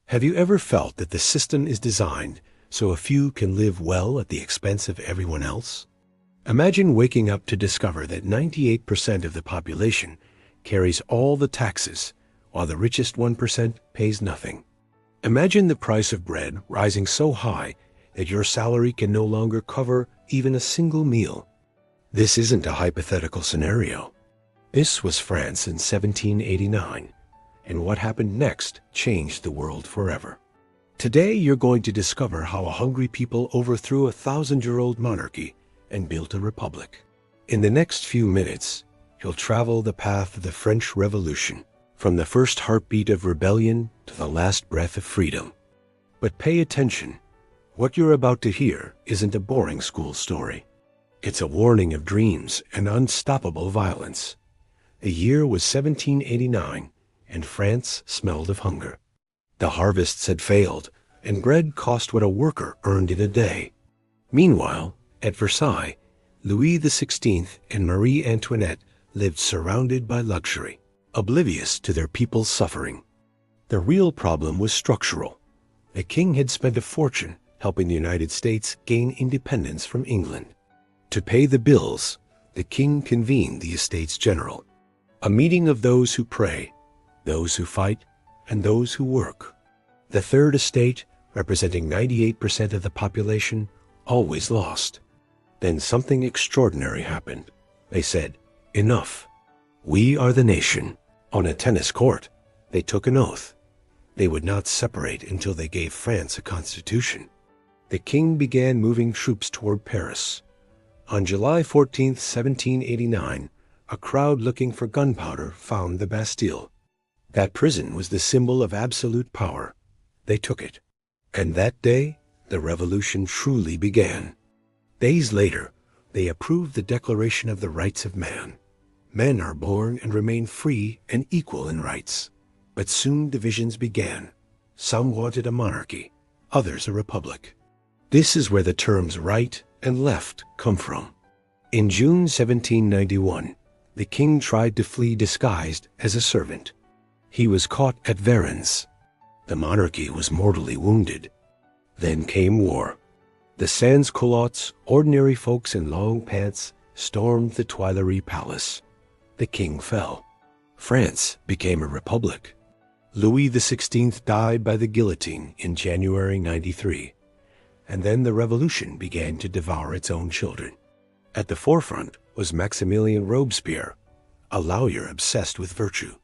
Have you ever felt that the system is designed so a few can live well at the expense of everyone else? Imagine waking up to discover that 98% of the population carries all the taxes, while the richest 1% pays nothing. Imagine the price of bread rising so high that your salary can no longer cover even a single meal. This isn't a hypothetical scenario. This was France in 1789, and what happened next changed the world forever. Today you're going to discover how a hungry people overthrew a 1,000-year-old monarchy and built a republic. In the next few minutes, you'll travel the path of the French Revolution, from the first heartbeat of rebellion to the last breath of freedom. But pay attention. What you're about to hear isn't a boring school story. It's a warning of dreams and unstoppable violence. The year was 1789, and France smelled of hunger. The harvests had failed, and bread cost what a worker earned in a day. Meanwhile, at Versailles, Louis XVI and Marie Antoinette lived surrounded by luxury, oblivious to their people's suffering. The real problem was structural. The king had spent a fortune helping the United States gain independence from England. To pay the bills, the king convened the Estates General, a meeting of those who pray, those who fight, and those who work. The Third Estate, representing 98% of the population, always lost. Then something extraordinary happened. They said, "Enough. We are the nation." On a tennis court, they took an oath. They would not separate until they gave France a constitution. The king began moving troops toward Paris. On July 14, 1789, a crowd looking for gunpowder found the Bastille. That prison was the symbol of absolute power. They took it. And that day, the revolution truly began. Days later, they approved the Declaration of the Rights of Man. Men are born and remain free and equal in rights. But soon divisions began. Some wanted a monarchy, others a republic. This is where the terms right and left come from. In June 1791, the king tried to flee disguised as a servant. He was caught at Varennes. The monarchy was mortally wounded. Then came war. The sans-culottes, ordinary folks in long pants, stormed the Tuileries Palace. The king fell. France became a republic. Louis XVI died by the guillotine in January 93. And then the revolution began to devour its own children. At the forefront was Maximilien Robespierre, a lawyer obsessed with virtue.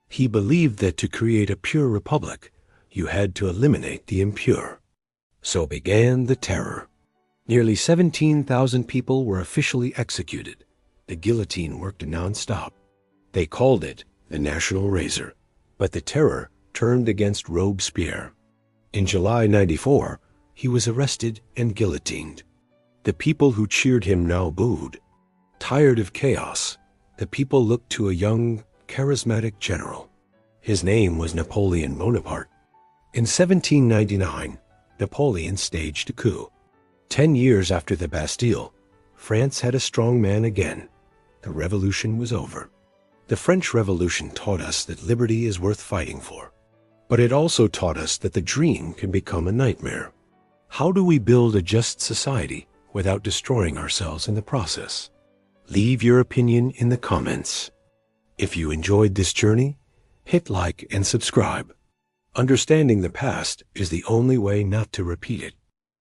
He believed that to create a pure republic, you had to eliminate the impure. So began the terror. Nearly 17,000 people were officially executed. The guillotine worked non-stop. They called it the National Razor. But the terror turned against Robespierre. In July 94, he was arrested and guillotined. The people who cheered him now booed. Tired of chaos, the people looked to a young, charismatic general. His name was Napoleon Bonaparte. In 1799, Napoleon staged a coup. 10 years after the Bastille, France had a strong man again. The revolution was over. The French Revolution taught us that liberty is worth fighting for. But it also taught us that the dream can become a nightmare. How do we build a just society without destroying ourselves in the process? Leave your opinion in the comments. If you enjoyed this journey, hit like and subscribe. Understanding the past is the only way not to repeat it.